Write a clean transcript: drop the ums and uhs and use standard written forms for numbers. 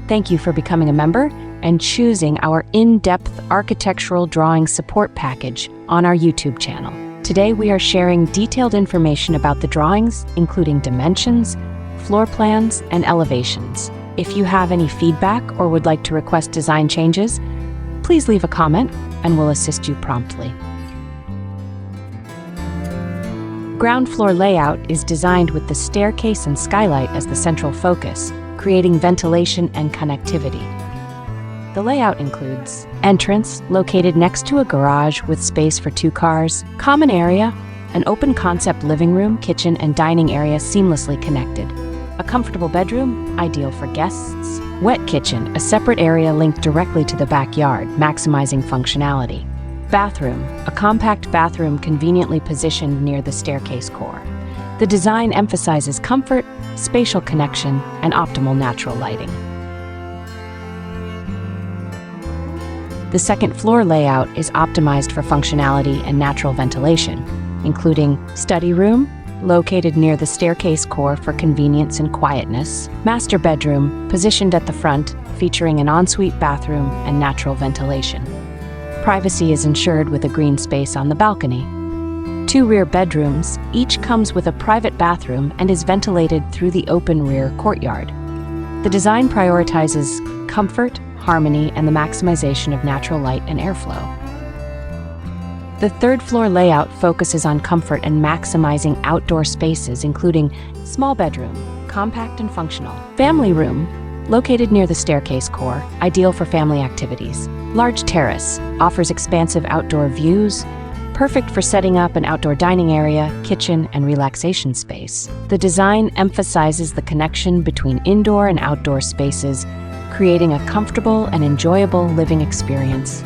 Thank you for becoming a member and choosing our in-depth architectural drawing support package on our YouTube channel. Today we are sharing detailed information about the drawings, including dimensions, floor plans, and elevations. If you have any feedback or would like to request design changes, please leave a comment and we'll assist you promptly. Ground floor layout is designed with the staircase and skylight as the central focus, creating ventilation and connectivity. The layout includes entrance, located next to a garage with space for 2 cars, common area, an open concept living room, kitchen, and dining area seamlessly connected. A comfortable bedroom, ideal for guests. Wet kitchen, a separate area linked directly to the backyard, maximizing functionality. Bathroom, a compact bathroom conveniently positioned near the staircase core. The design emphasizes comfort, spatial connection, and optimal natural lighting. The second floor layout is optimized for functionality and natural ventilation, including study room, located near the staircase core for convenience and quietness. Master bedroom, positioned at the front, featuring an ensuite bathroom and natural ventilation. Privacy is ensured with a green space on the balcony. 2 rear bedrooms, each comes with a private bathroom and is ventilated through the open rear courtyard. The design prioritizes comfort, harmony, and the maximization of natural light and airflow. The third floor layout focuses on comfort and maximizing outdoor spaces, including small bedroom, compact and functional. Family room, located near the staircase core, ideal for family activities. Large terrace, offers expansive outdoor views, perfect for setting up an outdoor dining area, kitchen, and relaxation space. The design emphasizes the connection between indoor and outdoor spaces, creating a comfortable and enjoyable living experience.